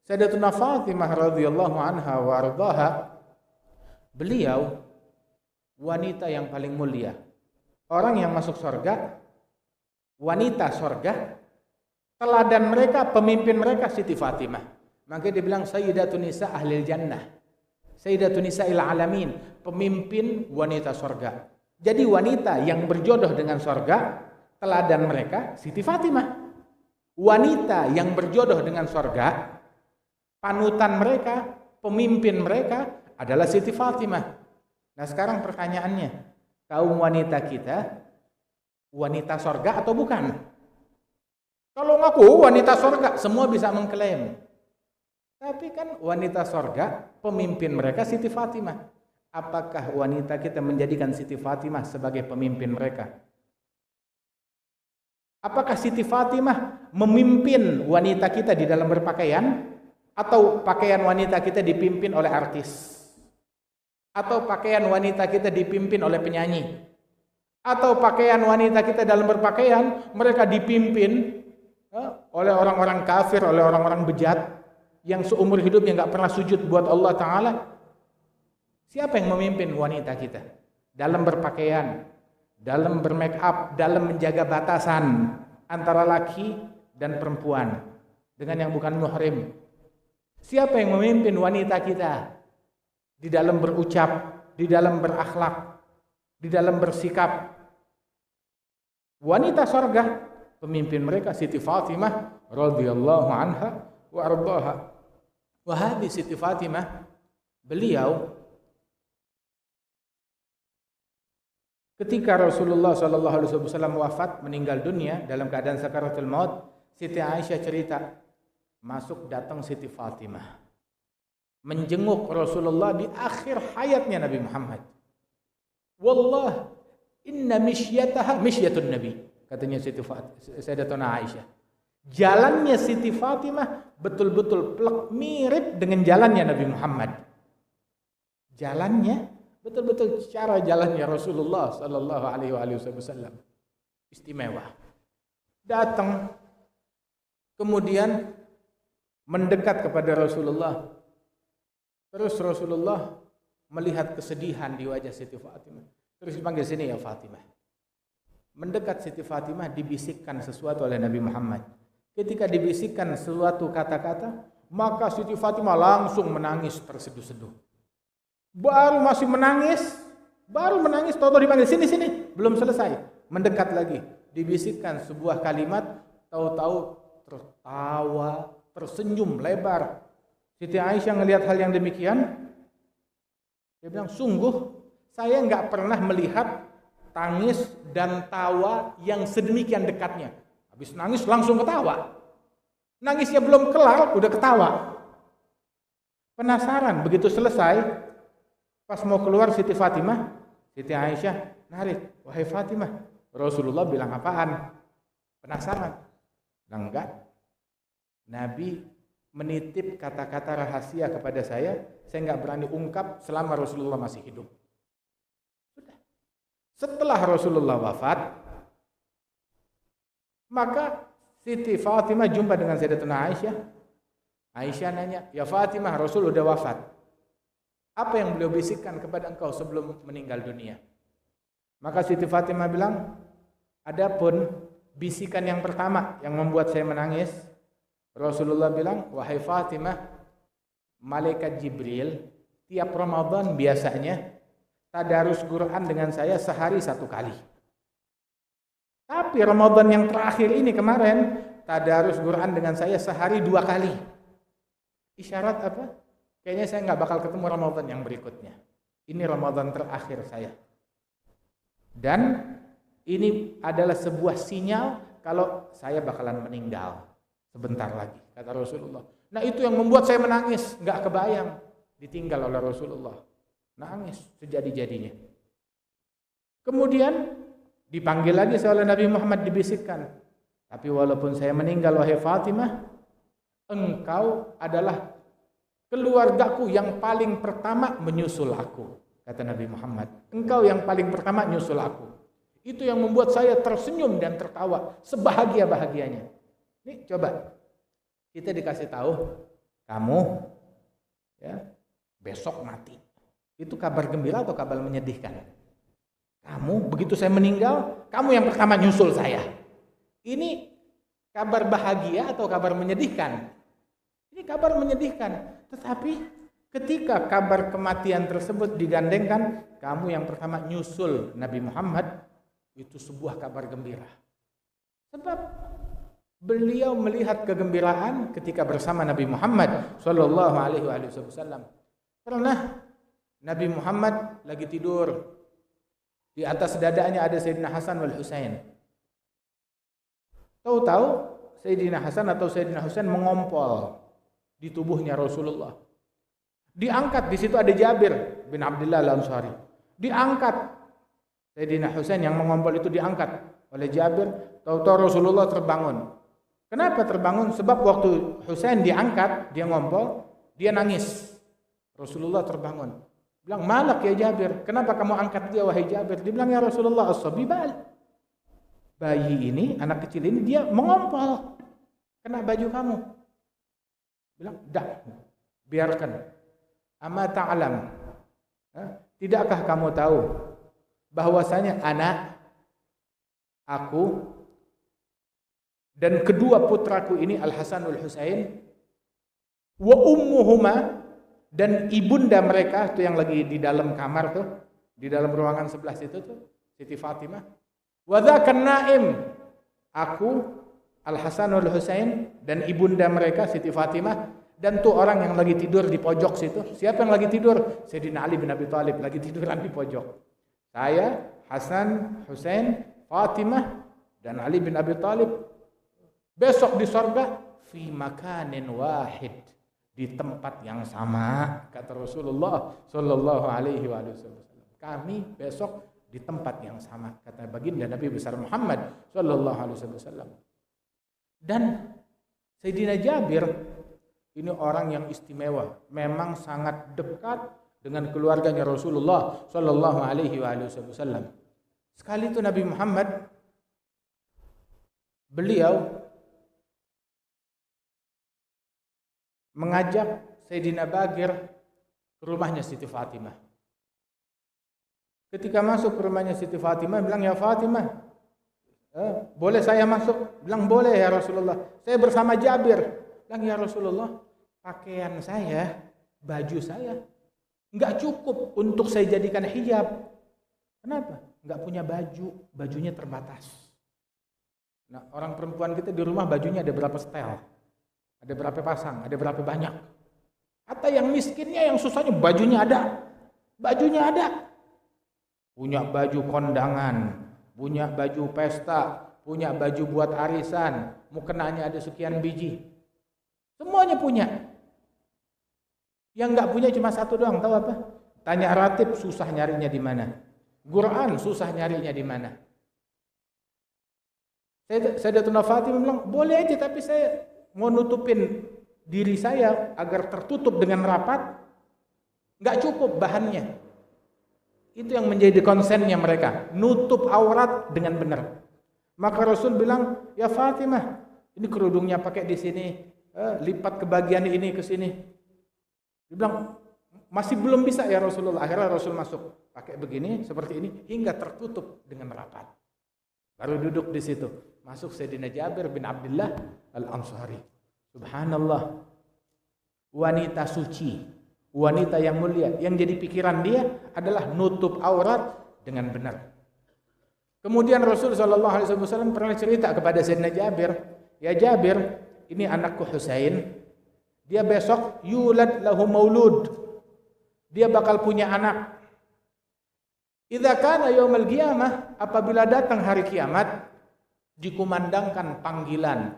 Sayyidatuna Fatimah radhiyallahu anha wa ardhaha, beliau wanita yang paling mulia. Orang yang masuk surga, wanita surga, teladan mereka, pemimpin mereka Siti Fatimah. Maka dia bilang Sayyidatun Nisa Ahlil Jannah, Sayyidatun Nisa'il Alamin, pemimpin wanita surga. Jadi wanita yang berjodoh dengan surga, teladan mereka Siti Fatimah. Wanita yang berjodoh dengan surga, panutan mereka, pemimpin mereka adalah Siti Fatimah. Nah sekarang pertanyaannya, kaum wanita kita wanita surga atau bukan? Kalau ngaku wanita surga, semua bisa mengklaim. Tapi kan wanita surga, pemimpin mereka Siti Fatimah. Apakah wanita kita menjadikan Siti Fatimah sebagai pemimpin mereka? Apakah Siti Fatimah memimpin wanita kita di dalam berpakaian? Atau pakaian wanita kita dipimpin oleh artis? Atau pakaian wanita kita dipimpin oleh penyanyi? Atau pakaian wanita kita dalam berpakaian mereka dipimpin oleh orang-orang kafir, oleh orang-orang bejat yang seumur hidupnya nggak pernah sujud buat Allah Ta'ala? Siapa yang memimpin wanita kita dalam berpakaian, dalam bermake up, dalam menjaga batasan antara laki dan perempuan dengan yang bukan muhrim? Siapa yang memimpin wanita kita di dalam berucap, di dalam berakhlak, di dalam bersikap? Wanita surga, pemimpin mereka Siti Fatimah radhiyallahu anha wa ardhaha. Wa hadhi Siti Fatimah, beliau ketika Rasulullah sallallahu alaihi wasallam wafat, meninggal dunia dalam keadaan sakaratul maut, Siti Aisyah cerita, masuk datang Siti Fatimah menjenguk Rasulullah di akhir hayatnya Nabi Muhammad. Wallah inna mishyataha mishyatun Nabi, katanya Siti Sayyidatuna Aisyah. Jalannya Siti Fatimah betul-betul plek mirip dengan jalannya Nabi Muhammad. Jalannya betul-betul cara jalannya Rasulullah sallallahu alaihi wasallam. Istimewa. Datang kemudian mendekat kepada Rasulullah. Terus Rasulullah melihat kesedihan di wajah Siti Fatimah. Terus dipanggil, sini ya Fatimah. Mendekat Siti Fatimah, dibisikkan sesuatu oleh Nabi Muhammad. Ketika dibisikkan suatu kata-kata, maka Siti Fatimah langsung menangis terseduh-seduh. Baru masih menangis, tahu-tahu dipanggil, sini. Belum selesai, mendekat lagi. Dibisikkan sebuah kalimat, tahu-tahu tertawa, tersenyum lebar. Siti Aisyah melihat hal yang demikian, dia bilang, sungguh saya nggak pernah melihat tangis dan tawa yang sedemikian dekatnya. Habis nangis langsung ketawa. Nangisnya belum kelar udah ketawa. Penasaran, begitu selesai, pas mau keluar Siti Fatimah, Siti Aisyah narik, wahai Fatimah, Rasulullah bilang apaan? Penasaran? Bilang enggak. Nabi menitip kata-kata rahasia kepada saya nggak berani ungkap selama Rasulullah masih hidup. Sudah. Setelah Rasulullah wafat, maka Siti Fatimah jumpa dengan Sayyidatuna Aisyah. Aisyah nanya, ya Fatimah, Rasul udah wafat. Apa yang beliau bisikkan kepada engkau sebelum meninggal dunia? Maka Siti Fatimah bilang, adapun bisikan yang pertama yang membuat saya menangis, Rasulullah bilang, wahai Fatimah, malaikat Jibril tiap Ramadan biasanya tadarus Quran dengan saya sehari 1 kali. Tapi Ramadan yang terakhir ini kemarin, tadarus Quran dengan saya sehari 2 kali. Isyarat apa? Kayaknya saya nggak bakal ketemu Ramadan yang berikutnya. Ini Ramadan terakhir saya. Dan ini adalah sebuah sinyal kalau saya bakalan meninggal sebentar lagi, kata Rasulullah. Nah itu yang membuat saya menangis, nggak kebayang ditinggal oleh Rasulullah. Nangis sejadi-jadinya. Kemudian dipanggil lagi oleh Nabi Muhammad, dibisikkan, tapi walaupun saya meninggal wahai Fatimah, engkau adalah keluargaku yang paling pertama menyusul aku, kata Nabi Muhammad. Engkau yang paling pertama nyusul aku. Itu yang membuat saya tersenyum dan tertawa sebahagia-bahagianya. Nih coba kita dikasih tahu kamu ya besok mati. Itu kabar gembira atau kabar menyedihkan? Kamu begitu saya meninggal, kamu yang pertama nyusul saya. Ini kabar bahagia atau kabar menyedihkan? Ini kabar menyedihkan. Tetapi ketika kabar kematian tersebut digandengkan, kamu yang pertama nyusul Nabi Muhammad, itu sebuah kabar gembira. Sebab beliau melihat kegembiraan ketika bersama Nabi Muhammad sallallahu alaihi wasallam. Karena Nabi Muhammad lagi tidur, di atas dadanya ada Sayyidina Hasan wal Husain. Tahu-tahu Sayyidina Hasan atau Sayyidina Husain mengompol di tubuhnya Rasulullah. Diangkat, di situ ada Jabir bin Abdullah Al-Ansari. Diangkat Sayyidina Husain yang mengompol itu diangkat oleh Jabir. Tahu-tahu Rasulullah terbangun. Kenapa terbangun? Sebab waktu Husain diangkat, dia ngompol, dia nangis. Rasulullah terbangun. Bilang, "Malak ya Jabir, kenapa kamu angkat dia wahai Jabir?" Dia bilang, "Ya Rasulullah, as-sabibal." Bayi ini, anak kecil ini dia mengompol kena baju kamu. Bilang, "Dah, biarkan." Ama ta'lam. Tidakkah kamu tahu bahwasanya aku dan kedua putraku ini Al-Hasan wal Husain wa ummuhuma, dan ibunda mereka itu yang lagi di dalam kamar tuh, di dalam ruangan sebelah situ tuh, Siti Fatimah. Wa dzakan naim, aku Al-Hasan wal Husain dan ibunda mereka Siti Fatimah, dan tuh orang yang lagi tidur di pojok situ. Siapa yang lagi tidur? Sayyidina Ali bin Abi Thalib lagi tiduran di pojok. Saya, Hasan, Husain, Fatimah dan Ali bin Abi Thalib besok di surga fi makanin wahid, di tempat yang sama, kata Rasulullah sallallahu alaihi wasallam. Kami besok di tempat yang sama, kata baginda Nabi besar Muhammad sallallahu alaihi wasallam. Dan Sayyidina Jabir ini orang yang istimewa, memang sangat dekat dengan keluarganya Rasulullah sallallahu alaihi wasallam. Sekali itu Nabi Muhammad, beliau mengajak Sayyidina Bagir ke rumahnya Siti Fatimah. Ketika masuk ke rumahnya Siti Fatimah, bilang, "Ya Fatimah, boleh saya masuk?" Bilang, "Boleh ya Rasulullah. Saya bersama Jabir." Bilang, "Ya Rasulullah, pakaian saya, baju saya enggak cukup untuk saya jadikan hijab." Kenapa? Enggak punya baju, bajunya terbatas. Nah, orang perempuan kita di rumah bajunya ada berapa setel? Ada berapa pasang, ada berapa banyak. Atau yang miskinnya, yang susahnya bajunya ada. Bajunya ada. Punya baju kondangan, punya baju pesta, punya baju buat arisan, mukenanya ada sekian biji. Semuanya punya. Yang enggak punya cuma satu doang, tahu apa? Tanya Ratib, susah nyarinya di mana. Quran susah nyarinya di mana. Sayyidatuna Fatimah bilang, "Boleh aja, tapi saya mau nutupin diri saya agar tertutup dengan rapat, nggak cukup bahannya." Itu yang menjadi konsennya mereka, nutup aurat dengan benar. Maka Rasul bilang, "Ya Fatimah, ini kerudungnya pakai di sini, lipat ke bagian ini ke sini." Dia bilang, "Masih belum bisa ya Rasulullah." Akhirnya Rasul masuk, pakai begini, seperti ini, hingga tertutup dengan rapat. Baru duduk di situ. Masuk Sayyidina Jabir bin Abdullah Al-Ansari. Subhanallah. Wanita suci, wanita yang mulia, yang jadi pikiran dia adalah nutup aurat dengan benar. Kemudian Rasul sallallahu alaihi wasallam pernah cerita kepada Sayyidina Jabir, "Ya Jabir, ini anakku Husain. Dia besok yulad lahu maulud. Dia bakal punya anak. Idza kana yaumul qiyamah, apabila datang hari kiamat, dikumandangkan panggilan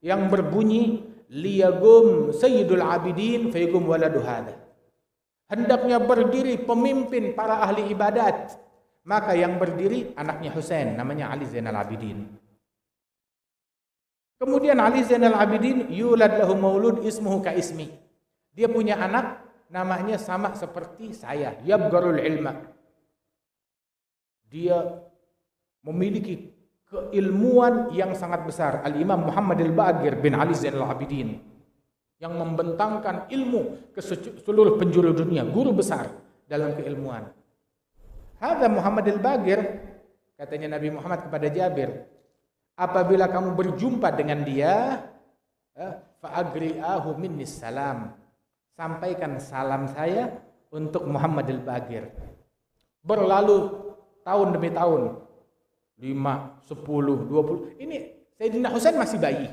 yang berbunyi, liyagum sayyidul abidin fayagum waladu hadha." Hendaknya berdiri pemimpin para ahli ibadat, maka yang berdiri anaknya Husain, namanya Ali Zainal Abidin. Kemudian Ali Zainal Abidin yulad lahu maulud ismuhu ka ismi. Dia punya anak namanya sama seperti saya, yabgarul ilma. Dia memiliki keilmuan yang sangat besar. Al-Imam Muhammad Al-Baqir bin Ali Zainal Abidin. yang membentangkan ilmu ke seluruh penjuru dunia, guru besar dalam keilmuan. Hadza Muhammad al-Bagir, katanya Nabi Muhammad kepada Jabir, apabila kamu berjumpa dengan dia, fa'agri'ahu minnis salam, sampaikan salam saya untuk Muhammad al-Bagir. Berlalu tahun demi tahun, 5, 10, 20. Ini Sayyidina Husain masih bayi.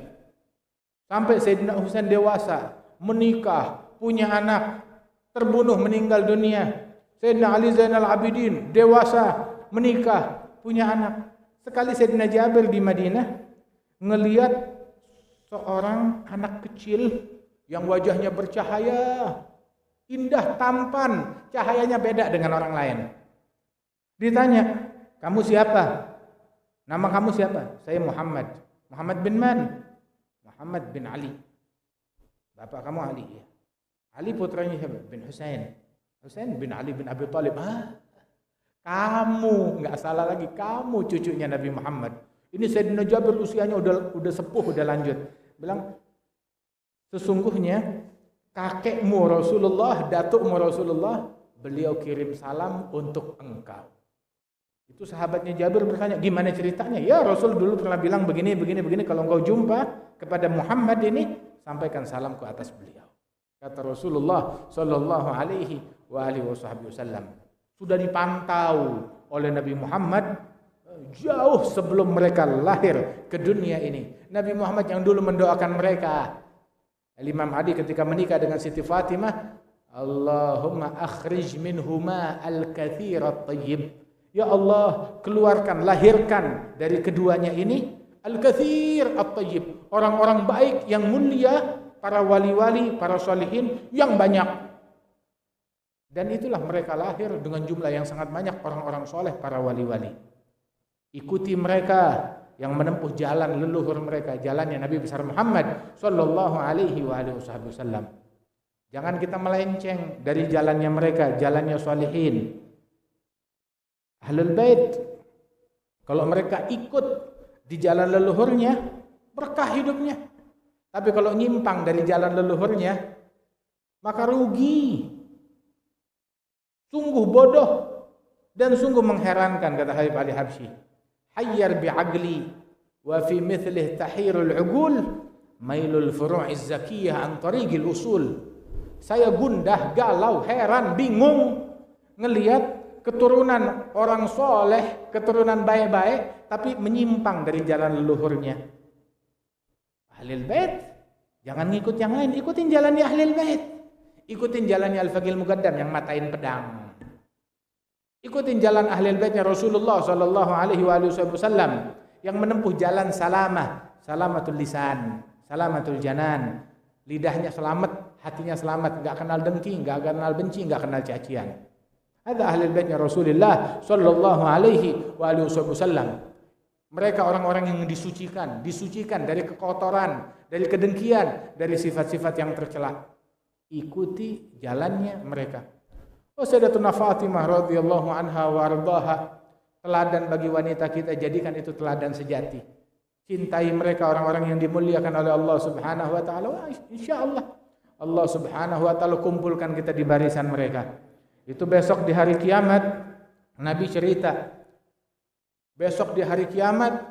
Sampai Sayyidina Husain dewasa, menikah, punya anak, terbunuh, meninggal dunia. Sayyidina Ali Zainal Abidin dewasa, menikah, punya anak. Sekali Sayyidina Jabir di Madinah ngelihat seorang anak kecil yang wajahnya bercahaya, indah, tampan, cahayanya beda dengan orang lain. Ditanya, kamu siapa? Nama kamu siapa? Saya Muhammad. Muhammad bin man? Muhammad bin Ali. Bapak kamu Ali ya. Ali putranya siapa? Bin Husain. Husain bin Ali bin Abi Thalib. Kamu, nggak salah lagi, kamu cucunya Nabi Muhammad. Ini Sayyidina Jabir usianya udah sepuh, udah lanjut. Bilang, sesungguhnya kakekmu Rasulullah, datukmu Rasulullah, beliau kirim salam untuk engkau. Itu sahabatnya Jabir bertanya, gimana ceritanya? Ya Rasul dulu pernah bilang begini, kalau engkau jumpa kepada Muhammad ini, sampaikan salamku atas beliau. Kata Rasulullah sallallahu alaihi wasallam. Sudah dipantau oleh Nabi Muhammad jauh sebelum mereka lahir ke dunia ini. Nabi Muhammad yang dulu mendoakan mereka. Imam Ali ketika menikah dengan Siti Fatimah, Allahumma akhrij minhuma al-kathir at-tayyib. Ya Allah, keluarkan, lahirkan dari keduanya ini al-kathir at-tayyib, orang-orang baik yang mulia, para wali-wali, para sholihin yang banyak. Dan itulah mereka lahir dengan jumlah yang sangat banyak orang-orang soleh, para wali-wali. Ikuti mereka yang menempuh jalan leluhur mereka, jalannya Nabi besar Muhammad sallallahu alaihi wasallam. Jangan kita melenceng dari jalannya mereka, jalannya sholihin. Ahlul Bait, kalau mereka ikut di jalan leluhurnya, berkah hidupnya. Tapi kalau nyimpang dari jalan leluhurnya, maka rugi. Sungguh bodoh dan sungguh mengherankan, kata Habib Ali Habsyi. Hayyar bi'aqli wa fi mithlih tahirul uqul mailul furu'iz zakiyah an tariqil usul. Saya gundah, galau, heran, bingung ngelihat keturunan orang soleh, keturunan baik-baik, tapi menyimpang dari jalan leluhurnya. Ahlul Bait, jangan ngikut yang lain, ikutin jalannya Ahlul Bait. Ikutin jalannya Al-Faqih Muqaddam yang matain pedang. Ikutin jalan Ahlul Baitnya Rasulullah sallallahu alaihi wasallam yang menempuh jalan salamatul lisan, salamatul janan. Lidahnya selamat, hatinya selamat, enggak kenal dengki, enggak kenal benci, enggak kenal cacian. Ada Ahlul Baitnya Rasulullah sallallahu alaihi wasallam. Mereka orang-orang yang disucikan dari kekotoran, dari kedengkian, dari sifat-sifat yang tercela. Ikuti jalannya mereka. Sayyidatuna Fatimah radhiyallahu anha wa ardhaha, teladan bagi wanita kita, jadikan itu teladan sejati. Cintai mereka, orang-orang yang dimuliakan oleh Allah Subhanahu wa taala. Insyaallah Allah Subhanahu wa taala kumpulkan kita di barisan mereka. Itu besok di hari kiamat, Nabi cerita, besok di hari kiamat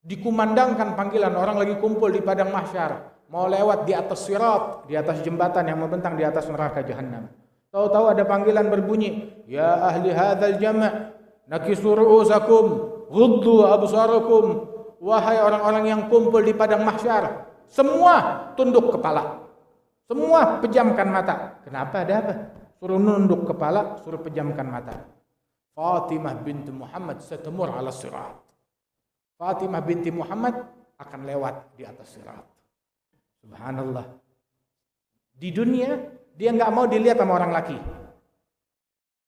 dikumandangkan panggilan, orang lagi kumpul di padang mahsyar, mau lewat di atas sirat, di atas jembatan yang membentang di atas neraka jahanam. Tahu-tahu ada panggilan berbunyi, ya ahli hadzal jama' nakisu ru'usakum ghuddu absarakum. Wahai orang-orang yang kumpul di padang mahsyar, semua tunduk kepala, semua pejamkan mata. Kenapa, ada apa? Suruh nunduk kepala, suruh pejamkan mata. Fatimah binti Muhammad satamur ala sirat. Fatimah binti Muhammad akan lewat di atas sirat. Subhanallah. Di dunia dia nggak mau dilihat sama orang laki.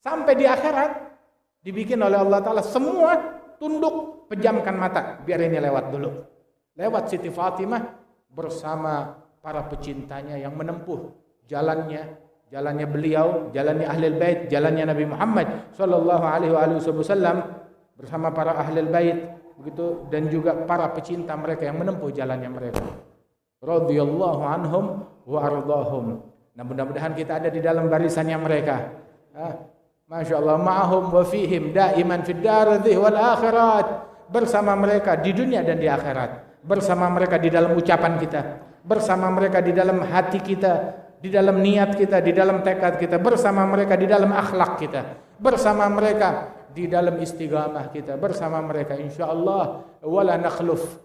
Sampai di akhirat dibikin oleh Allah Ta'ala semua tunduk, pejamkan mata, biar ini lewat dulu. Lewat Siti Fatimah bersama para pecintanya yang menempuh jalannya beliau, jalannya Ahlul Bait, jalannya Nabi Muhammad sallallahu alaihi wasallam bersama para Ahlul Bait, begitu, dan juga para pecinta mereka yang menempuh jalannya mereka. radhiyallahu anhum wa ardahum. Nah, mudah-mudahan kita ada di dalam barisannya mereka. Masya Allah, ma'ahum wa fihim daiman fid daradhi wal akhirat. Bersama mereka di dunia dan di akhirat. Bersama mereka di dalam ucapan kita, bersama mereka di dalam hati kita, di dalam niat kita, di dalam tekad kita, bersama mereka di dalam akhlak kita, bersama mereka di dalam istiqamah kita, bersama mereka insyaallah wala nakhluf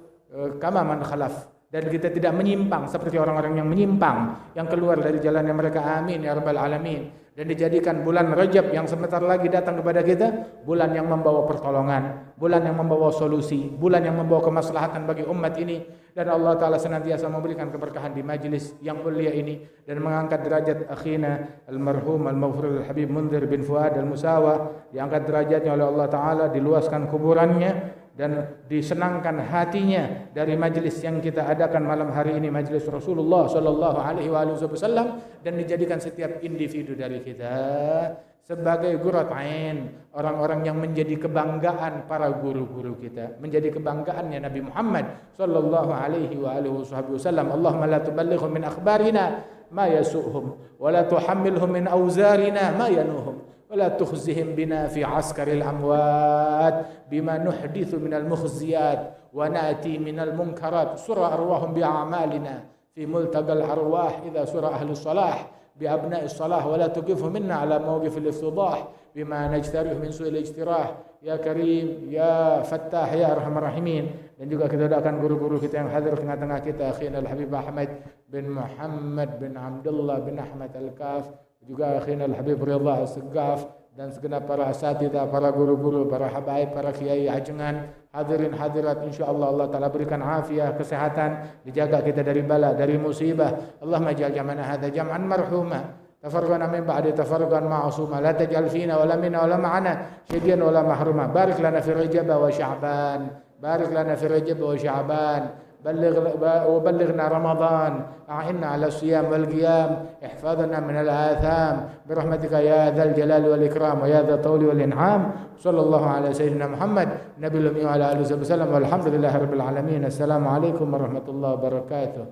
kama man khalaf. Dan kita tidak menyimpang seperti orang-orang yang menyimpang, yang keluar dari jalannya mereka. Amin ya rabbal alamin. Dan dijadikan bulan Rajab yang sebentar lagi datang kepada kita bulan yang membawa pertolongan, bulan yang membawa solusi, bulan yang membawa kemaslahatan bagi umat ini. Dan Allah Ta'ala senantiasa memberikan keberkahan di majlis yang mulia ini dan mengangkat derajat akhina almarhum al-maghfur al-habib Mundhir bin Fuad al-Musawa, diangkat derajatnya oleh Allah Ta'ala, diluaskan kuburannya dan disenangkan hatinya dari majlis yang kita adakan malam hari ini, majlis Rasulullah sallallahu alaihi wasallam, dan dijadikan setiap individu dari kita sebagai gurat ain, orang-orang yang menjadi kebanggaan para guru-guru kita, menjadi kebanggaannya Nabi Muhammad sallallahu alaihi wasallam. Allahumma la tuballighhum min akhbarina ma yasu'hum wa la tuhammilhum min awzarina ma yanuhum ولا تخزهم بنا في عسكر الأموات بما نحدث من المخزيات ونأتي من المنكرات سر أرواحهم بأعمالنا في ملتقى الأرواح إذا سر أهل الصلاح بأبناء الصلاح ولا تقفه منا على موقف الافتضاح بما نجترح من سوء الاجتراح يا كريم يا فتاح يا أرحم الراحمين. Dan juga kita doakan guru-guru kita yang hadir tengah-tengah kita, akhina Al-Habib Ahmad bin Muhammad bin Abdullah bin Ahmad Al-Kaf, juga akhina Al-Habib Ridha As-Segaf, dan segenap para asatidzah, para guru-guru, para habaib, para kiai ajengan, hadirin hadirat, insyaallah Allah Ta'ala berikan afiah, kesehatan, dijaga kita dari bala, dari musibah. Allahumma ja'al jam'ana hadza jam'an marhuma, tafarraqna min ba'di tafarruqan ma'suma, la taj'al fina wala minna wala ma'ana syadiyan wala mahruma. Barik lana fi Rajab wa Sya'ban, barik lana fi Rajab wa Sya'ban, وبلغنا رمضان، أعنا على الصيام والقيام، احفظنا من الآثام برحمتك يا ذا الجلال والإكرام ويا ذا الطول والإنعام. صلى الله على سيدنا محمد نبي الأمي وعلى آله وصحبه وسلم والحمد لله رب العالمين. السلام عليكم ورحمة الله وبركاته.